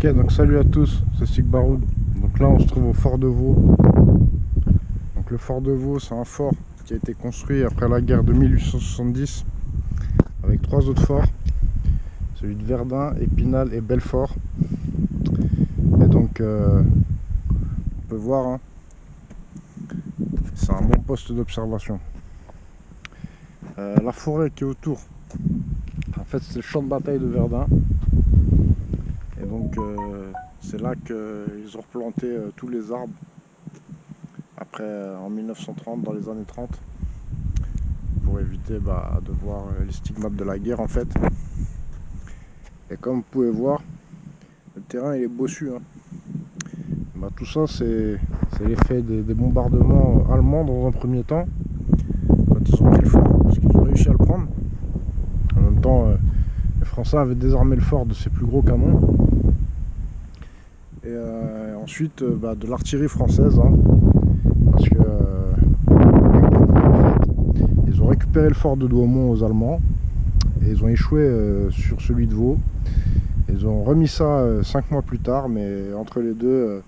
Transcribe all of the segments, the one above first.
Ok, donc salut à tous, c'est Stig Baroud. Donc là on se trouve au fort de Vaux. Donc le fort de Vaux, c'est un fort qui a été construit après la guerre de 1870 avec trois autres forts, celui de Verdun, Épinal et Belfort. Et donc on peut voir, hein, c'est un bon poste d'observation. La forêt qui est autour, en fait c'est le champ de bataille de Verdun. Et donc c'est là qu'ils ont replanté tous les arbres après en 1930, dans les années 30, pour éviter de voir les stigmates de la guerre en fait. Et comme vous pouvez voir, le terrain il est bossu, hein. Tout ça c'est l'effet des bombardements allemands dans un premier temps, quand ils ont pris le fort, parce qu'ils ont réussi à le prendre. En même temps, les Français avaient désarmé le fort de ses plus gros canons. Et ensuite de l'artillerie française, hein, parce que ils ont récupéré le fort de Douaumont aux Allemands et ils ont échoué sur celui de Vaux. Ils ont remis ça 5 mois plus tard, mais entre les deux,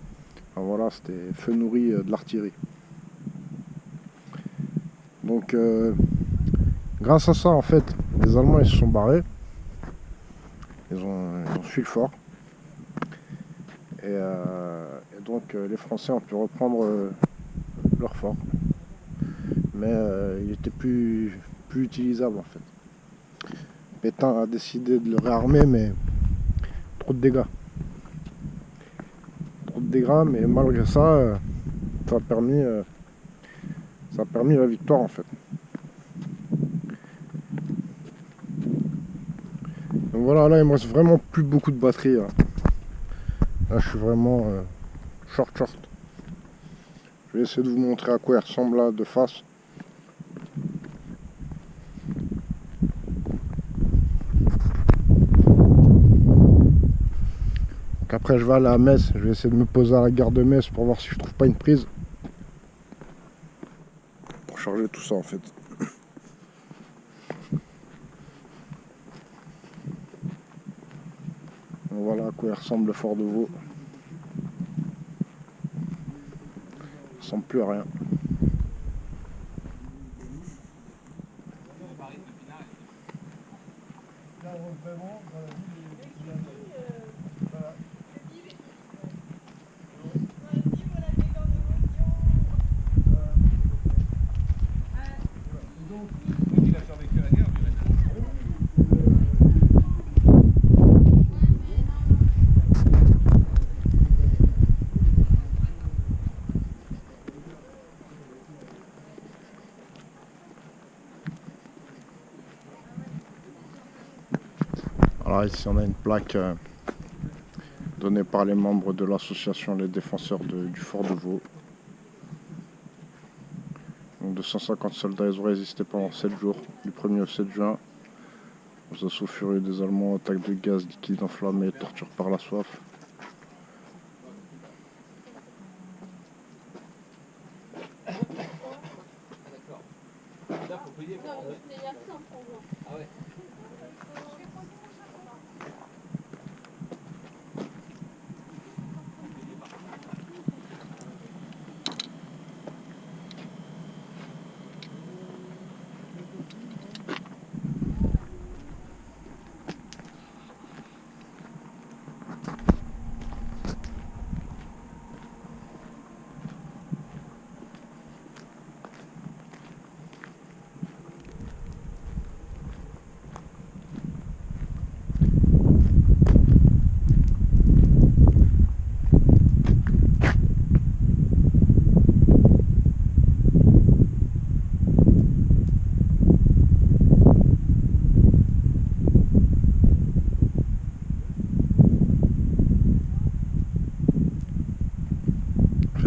voilà, c'était feu nourri de l'artillerie. Donc grâce à ça, en fait, les Allemands ils se sont barrés, ils ont fui le fort. Et donc les Français ont pu reprendre leur fort, mais il était plus utilisable en fait. Pétain a décidé de le réarmer, mais trop de dégâts, mais malgré ça, ça a permis la victoire en fait. Donc voilà, là il me reste vraiment plus beaucoup de batterie là. Là je suis vraiment short. Je vais essayer de vous montrer à quoi il ressemble là de face. Donc après je vais aller à Metz, je vais essayer de me poser à la gare de Metz pour voir si je trouve pas une prise pour charger tout ça en fait. Donc voilà à quoi il ressemble le fort de Vaux. Il ressemble plus à rien. Alors ici on a une plaque donnée par les membres de l'association Les Défenseurs du Fort de Vaux. Donc 250 soldats, ils ont résisté pendant 7 jours, du 1er au 7 juin, aux assauts furieux des Allemands, attaques de gaz, liquide enflammé, torture par la soif.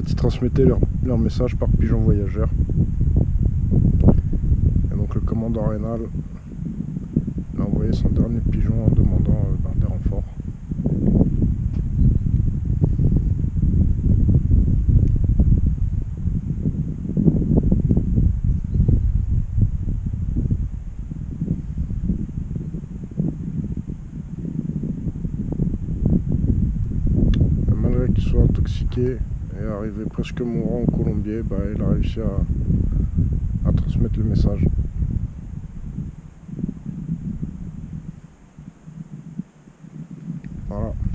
Ils transmettaient leur message par pigeon voyageur. Et donc le commandant Rénal a envoyé son dernier pigeon en demandant des renforts. intoxiqué et arrivé presque mourant au colombier, bah, il a réussi à transmettre le message.